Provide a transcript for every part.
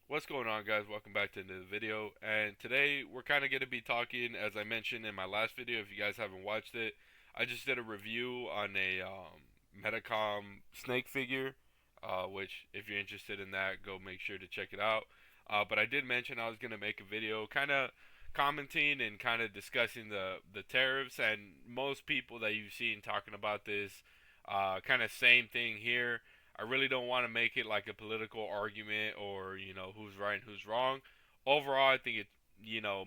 What's going on, guys? Welcome back to the video. And today we're kind of going to be talking, as I mentioned in my last video. If you guys haven't watched it, I just did a review on a Metacom snake figure, which if you're interested in that, go make sure to check it out. But I did mention I was going to make a video kind of commenting and kind of discussing the tariffs, and most people that you've seen talking about this kind of same thing here. I really don't want to make it like a political argument or, who's right and who's wrong. Overall, I think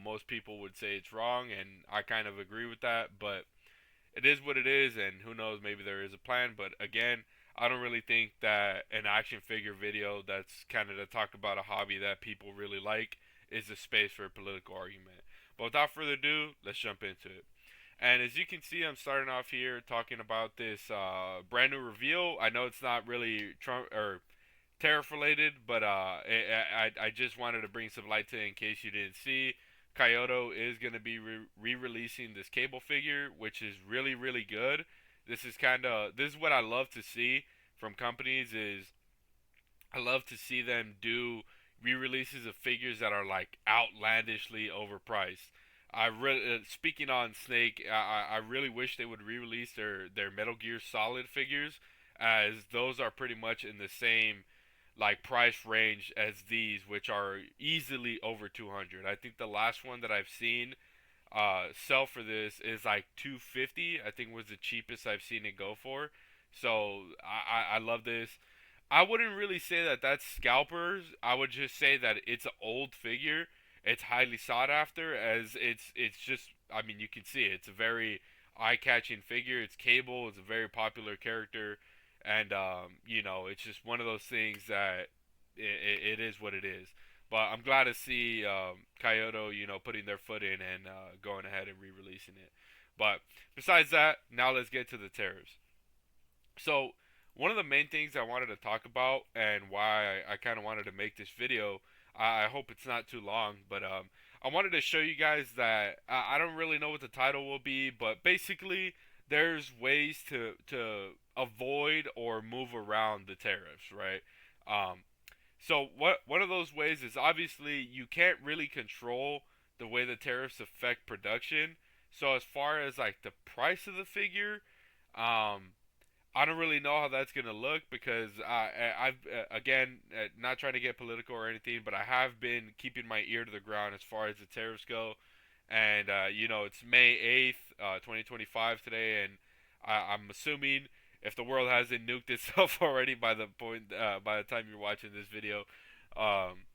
most people would say it's wrong, and I kind of agree with that, but it is what it is, and who knows, maybe there is a plan. But again, I don't really think that an action figure video that's kind of to talk about a hobby that people really like is a space for a political argument. But without further ado, let's jump into it. And as you can see, I'm starting off here talking about this brand new reveal. I know it's not really Trump or tariff related, but I just wanted to bring some light to it in case you didn't see. Kyoto is going to be re-releasing this cable figure, which is really really good. This is what I love to see from companies is I love to see them do re-releases of figures that are like outlandishly overpriced. Speaking on Snake, I really wish they would re-release their Metal Gear Solid figures, as those are pretty much in the same like price range as these, which are easily over 200. I think the last one that I've seen sell for this is like 250. I think was the cheapest I've seen it go for. So I love this. I wouldn't really say that that's scalpers. I would just say that it's an old figure. It's highly sought after, as it's just. I mean, you can see it. It's a very eye-catching figure. It's Cable. It's a very popular character, and it's just one of those things that it is what it is. But I'm glad to see Kyoto, putting their foot in and going ahead and re-releasing it. But besides that, now let's get to the tariffs. So, one of the main things I wanted to talk about and why I kind of wanted to make this video, I hope it's not too long, but I wanted to show you guys that I don't really know what the title will be, but basically, there's ways to avoid or move around the tariffs, right? Um, so what one of those ways is obviously you can't really control the way the tariffs affect production. So as far as like the price of the figure, um, I don't really know how that's gonna look because I've again not trying to get political or anything, but I have been keeping my ear to the ground as far as the tariffs go, and it's May 8th, 2025 today, and I'm assuming if the world hasn't nuked itself already by the time you're watching this video, um,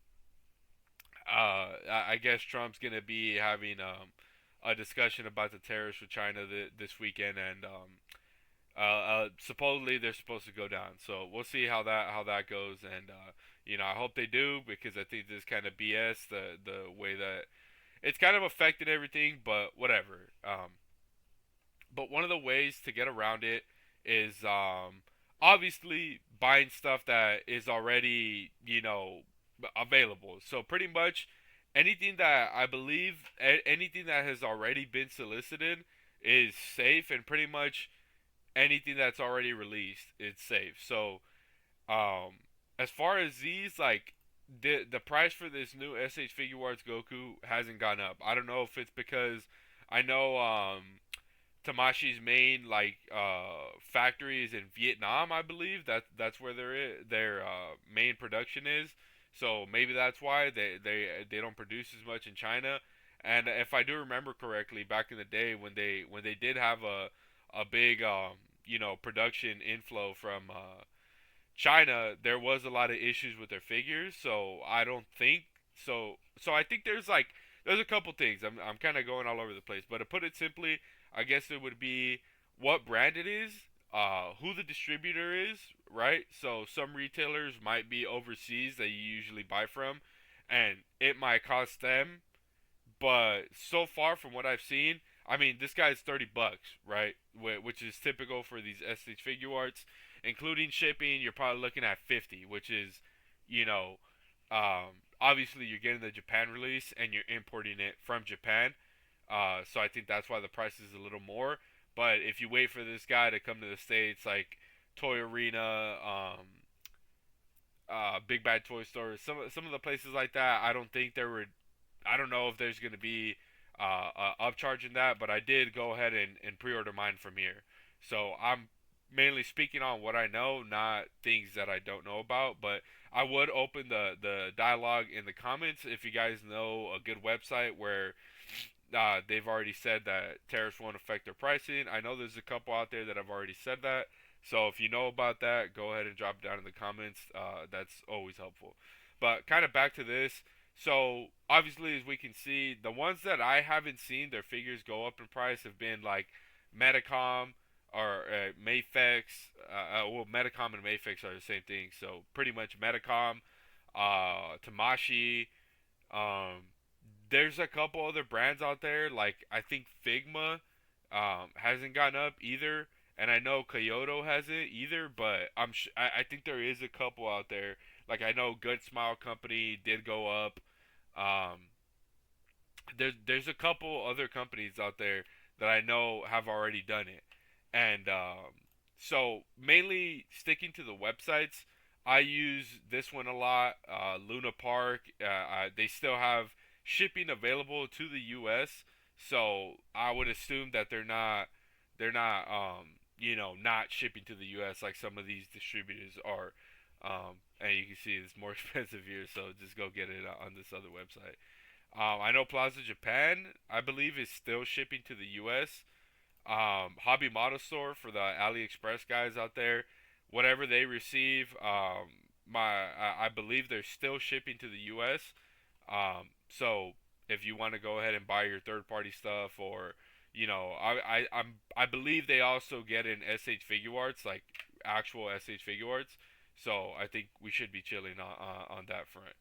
I guess Trump's gonna be having a discussion about the tariffs with China this weekend, and supposedly they're supposed to go down. So we'll see how that goes, and I hope they do because I think this is kind of BS the way that it's kind of affected everything, but whatever. But one of the ways to get around it is obviously buying stuff that is already available. So pretty much anything that I believe anything that has already been solicited is safe, and pretty much anything that's already released, it's safe. So, um, as far as these, like the price for this new SH Figure Arts Goku hasn't gone up. I don't know if it's because I know Tamashi's main factory is in Vietnam. I believe that's where their main production is. So maybe that's why they don't produce as much in China. And if I do remember correctly, back in the day when they did have a big production inflow from China, there was a lot of issues with their figures. So I don't think so. So I think there's a couple things. I'm kind of going all over the place, but to put it simply, I guess it would be what brand it is, who the distributor is, right? So some retailers might be overseas that you usually buy from, and it might cost them, but so far from what I've seen, I mean, this guy's $30, right? Which is typical for these SH Figure Arts, including shipping. You're probably looking at 50, which is, you know, obviously you're getting the Japan release and you're importing it from Japan. So I think that's why the price is a little more. But if you wait for this guy to come to the states, like Toy Arena, Big Bad Toy Store, some of the places like that. I don't think there were. I don't know if there's going to be upcharge in that, but I did go ahead and pre-order mine from here. So I'm mainly speaking on what I know, not things that I don't know about. But I would open the dialogue in the comments if you guys know a good website where they've already said that tariffs won't affect their pricing. I know there's a couple out there that have already said that. So if you know about that, go ahead and drop it down in the comments. That's always helpful. But kind of back to this. So obviously, as we can see, the ones that I haven't seen their figures go up in price have been like Medicom or Mayfix. Well, Medicom and Mayfix are the same thing. So pretty much Medicom, Tamashi. Um, there's a couple other brands out there, like I think Figma hasn't gone up either, and I know Kyoto hasn't either. But I think there is a couple out there. Like I know Good Smile Company did go up. Um, there's a couple other companies out there that I know have already done it, and so mainly sticking to the websites. I use this one a lot. Luna Park. They still have shipping available to the U.S. So I would assume that they're not not shipping to the U.S. like some of these distributors are. And you can see it's more expensive here, so just go get it on this other website. I know Plaza Japan, I believe, is still shipping to the U.S. Hobby Model Store for the AliExpress guys out there, whatever they receive, I believe they're still shipping to the U.S. So if you want to go ahead and buy your third party stuff, or I believe they also get in SH Figure Arts, like actual SH Figure Arts. So I think we should be chilling on that front.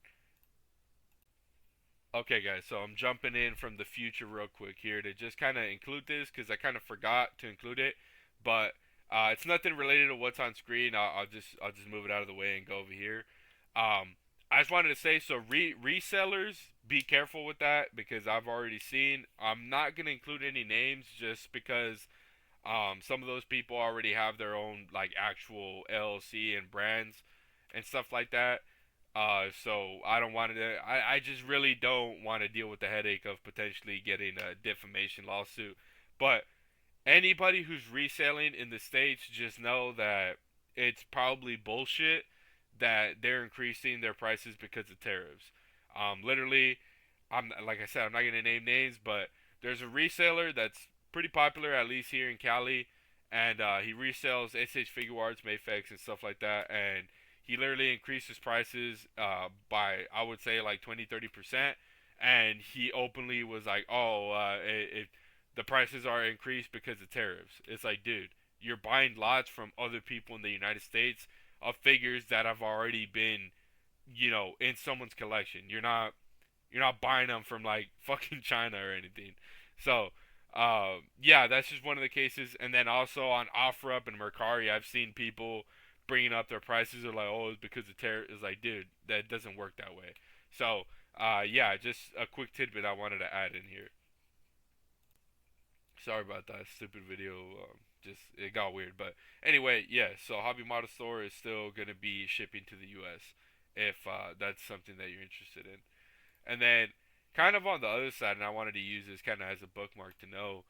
Okay, guys, so I'm jumping in from the future real quick here to just kind of include this because I kind of forgot to include it, but it's nothing related to what's on screen. I'll just move it out of the way and go over here. I just wanted to say so resellers, be careful with that because I've already seen. I'm not gonna include any names just because some of those people already have their own like actual LLC and brands and stuff like that. So I don't want to. I just really don't want to deal with the headache of potentially getting a defamation lawsuit. But anybody who's reselling in the states, just know that it's probably bullshit that they're increasing their prices because of tariffs. Literally, I'm like I said, I'm not gonna name names, but there's a reseller that's pretty popular, at least here in Cali, and he resells SH Figure Arts, Mayfix, and stuff like that, and he literally increased his prices by I would say like 20-30%, and he openly was like, "Oh, the prices are increased because of tariffs." It's like, dude, you're buying lots from other people in the United States of figures that have already been, in someone's collection. You're not buying them from like fucking China or anything. So, yeah, that's just one of the cases. And then also on OfferUp and Mercari, I've seen people bringing up their prices. They're like, "Oh, it's because of tariff." It's like, dude, that doesn't work that way. So, yeah, just a quick tidbit I wanted to add in here. Sorry about that stupid video. Just it got weird, but anyway, yeah. So Hobby Model Store is still gonna be shipping to the U.S. if that's something that you're interested in. And then, kind of on the other side, and I wanted to use this kind of as a bookmark to know.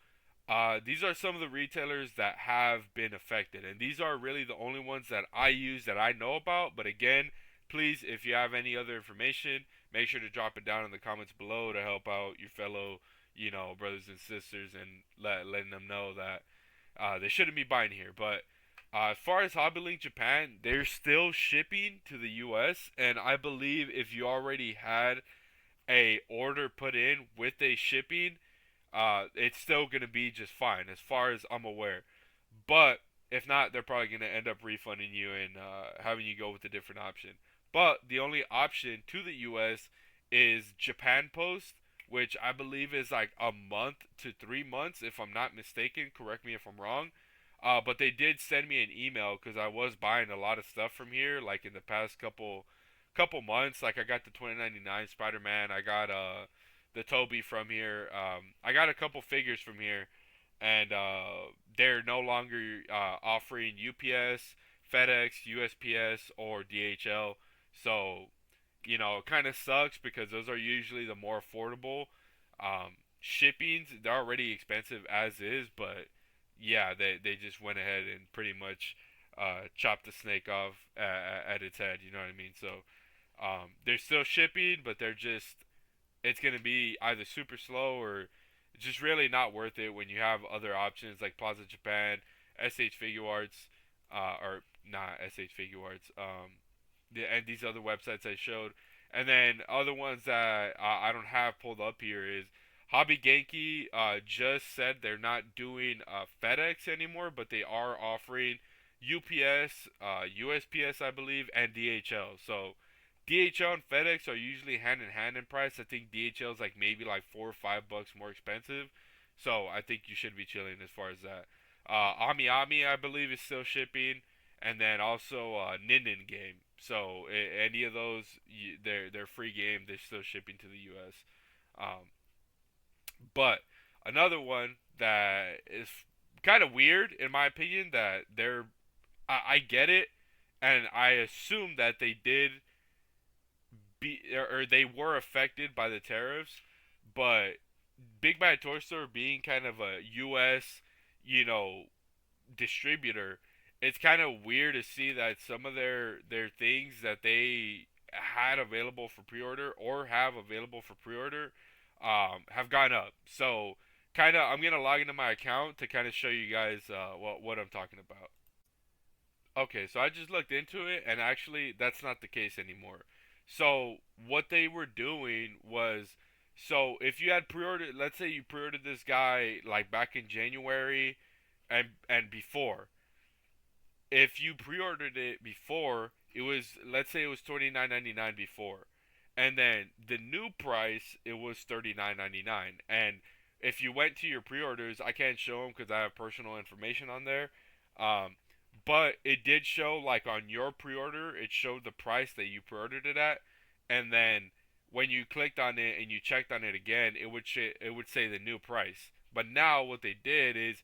These are some of the retailers that have been affected, and these are really the only ones that I use that I know about. But again, please, if you have any other information, make sure to drop it down in the comments below to help out your fellow, brothers and sisters, and letting them know that they shouldn't be buying here. But as far as HobbyLink Japan, they're still shipping to the U.S. And I believe if you already had a order put in with a shipping, it's still gonna be just fine as far as I'm aware. But if not, they're probably gonna end up refunding you and having you go with a different option. But the only option to the U.S. is Japan Post, which I believe is like a month to 3 months, if I'm not mistaken. Correct me if I'm wrong. But they did send me an email because I was buying a lot of stuff from here, like in the past couple months. Like I got the 2099 Spider-Man. I got the Toby from here. I got a couple figures from here, and they're no longer offering UPS, FedEx, USPS, or DHL. So, it kind of sucks because those are usually the more affordable. Shippings, they're already expensive as is, but yeah, they just went ahead and pretty much chopped the snake off at its head. You know what I mean? So they're still shipping, but they're just it's gonna be either super slow or just really not worth it when you have other options like Plaza Japan, SH Figure Arts, or not SH Figure Arts, and these other websites I showed, and then other ones that I don't have pulled up here is Hobby Genki. Just said they're not doing FedEx anymore, but they are offering UPS, USPS, I believe, and DHL. So DHL and FedEx are usually hand in hand in price. I think DHL is like maybe like $4 or $5 more expensive. So I think you should be chilling as far as that. Ami Ami, I believe, is still shipping, and then also Nin Game. So any of those, they're free game. They're still shipping to the U.S. Um, but another one that is kind of weird in my opinion that I get it, and I assume that they did or they were affected by the tariffs, but Big Bad Toy Store being kind of a U.S. you know distributor, it's kind of weird to see that some of their things that they had available for pre-order or have available for pre-order have gone up. So kind of I'm gonna log into my account to kind of show you guys what I'm talking about. Okay, so I just looked into it, and actually, that's not the case anymore. So what they were doing was, so if you had pre-ordered, let's say you pre-ordered this guy like back in January, and before, if you pre-ordered it before, it was let's say it was $29.99 before, and then the new price it was $39.99. And if you went to your pre-orders, I can't show them because I have personal information on there. Um, but it did show like on your pre-order, it showed the price that you pre-ordered it at, and then when you clicked on it and you checked on it again, it would say the new price. But now what they did is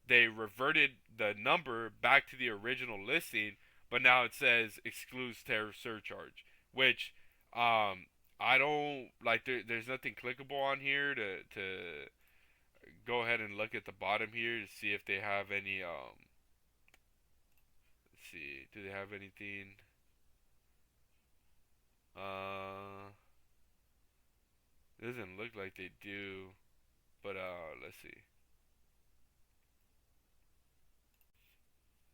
they reverted the number back to the original listing, but now it says excludes tariff surcharge, which I don't like. There's nothing clickable on here to go ahead and look at the bottom here to see if they have any. Let's see, do they have anything? Uh, it doesn't look like they do, but let's see.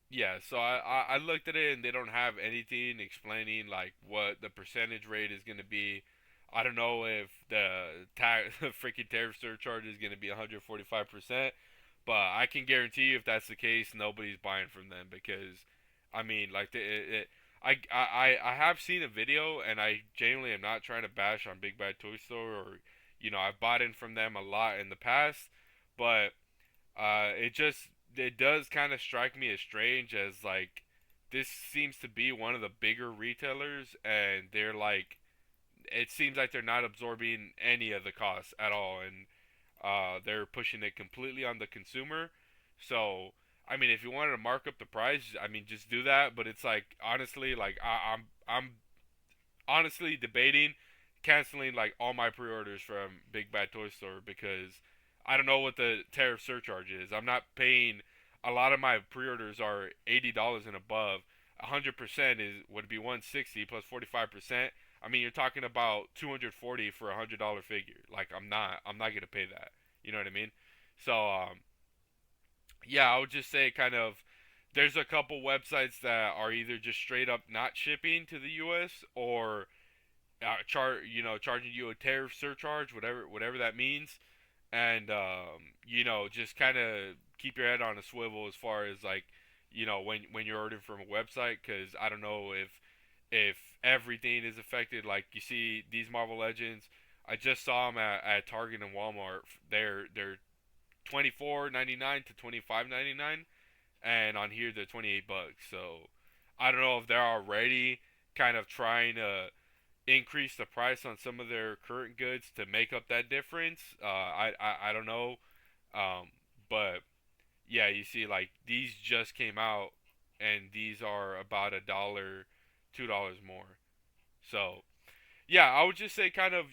Yeah, so I looked at it and they don't have anything explaining like what the percentage rate is going to be. I don't know if the freaking tariff surcharge is going to be 145%, but I can guarantee you if that's the case, nobody's buying from them because, I mean, like I have seen a video and I genuinely am not trying to bash on Big Bad Toy Store or, I've bought in from them a lot in the past, but it does kind of strike me as strange as like this seems to be one of the bigger retailers and they're like it seems like they're not absorbing any of the costs at all and they're pushing it completely on the consumer. So I mean, if you wanted to mark up the price, I mean, just do that. But it's like honestly, like I'm honestly debating canceling like all my pre-orders from Big Bad Toy Store because I don't know what the tariff surcharge is. I'm not paying. A lot of my pre-orders are $80 and above. 100% is would be 160 plus 45%. I mean, you're talking about 240 for $100 figure. Like I'm not gonna pay that. You know what I mean? So yeah, I would just say kind of there's a couple websites that are either just straight up not shipping to the U.S. or charging you a tariff surcharge, whatever that means, and just kind of keep your head on a swivel as far as like, when you're ordering from a website, because I don't know if everything is affected. Like you see these Marvel Legends, I just saw them at Target and Walmart. They're $24.99 to $25.99, and on here they're $28. So I don't know if they're already kind of trying to increase the price on some of their current goods to make up that difference. I don't know, but yeah, you see, like these just came out, and these are about $1, $2 more. So yeah, I would just say kind of,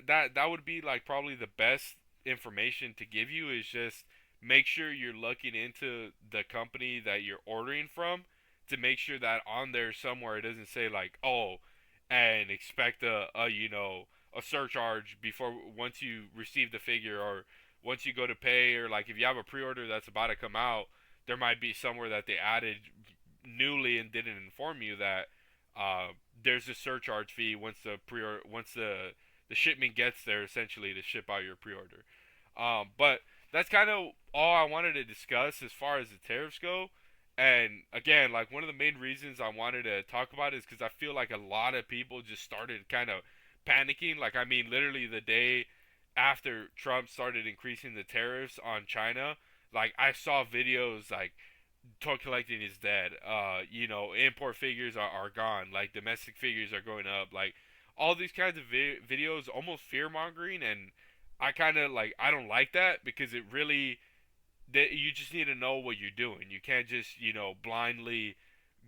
that would be like probably the best information to give you is just make sure you're looking into the company that you're ordering from to make sure that on there somewhere it doesn't say like, oh, and expect a surcharge before once you receive the figure, or once you go to pay, or like if you have a pre-order that's about to come out, there might be somewhere that they added newly and didn't inform you that uh, there's a surcharge fee once the shipment gets there, essentially to ship out your pre-order. But that's kind of all I wanted to discuss as far as the tariffs go. And again, like one of the main reasons I wanted to talk about it is because I feel like a lot of people just started kind of panicking. Like, I mean, literally the day after Trump started increasing the tariffs on China, like I saw videos like toll collecting is dead. Import figures are gone. Like domestic figures are going up. Like all these kinds of videos, almost fear mongering, and I kind of like I don't like that because it really that you just need to know what you're doing. You can't just blindly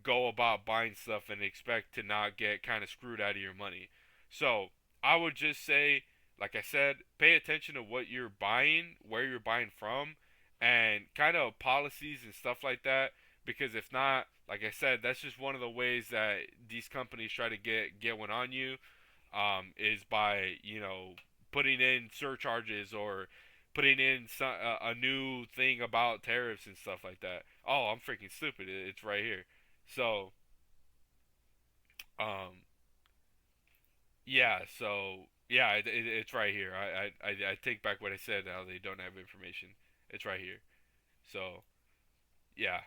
go about buying stuff and expect to not get kind of screwed out of your money. So I would just say, like I said, pay attention to what you're buying, where you're buying from, and kind of policies and stuff like that. Because if not, like I said, that's just one of the ways that these companies try to get one on you, is by putting in surcharges or putting in a new thing about tariffs and stuff like that. Oh, I'm freaking stupid. It's right here. So, um, yeah. So, yeah, it's right here. I take back what I said. How they don't have information. It's right here. So, yeah.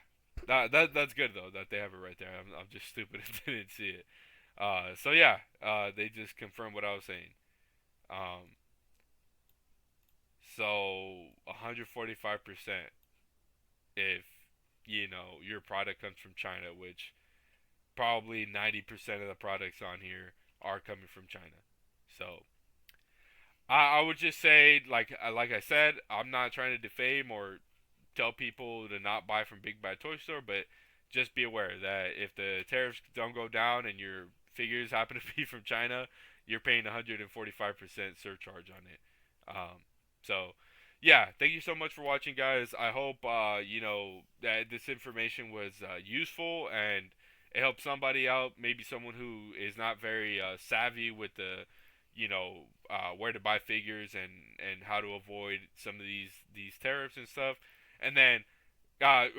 That's good though that they have it right there. I'm just stupid and didn't see it. So yeah. They just confirmed what I was saying. Um, so 145% if your product comes from China, which probably 90% of the products on here are coming from China. So I would just say, like I said, I'm not trying to defame or tell people to not buy from Big Bad Toy Store, but just be aware that if the tariffs don't go down and your figures happen to be from China, you're paying 145% surcharge on it. So, yeah, thank you so much for watching, guys. I hope that this information was useful and it helped somebody out. Maybe someone who is not very savvy with the where to buy figures and how to avoid some of these tariffs and stuff. And then I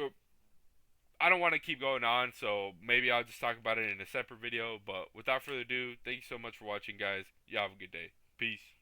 don't want to keep going on, so maybe I'll just talk about it in a separate video. But without further ado, thank you so much for watching, guys. You have a good day. Peace.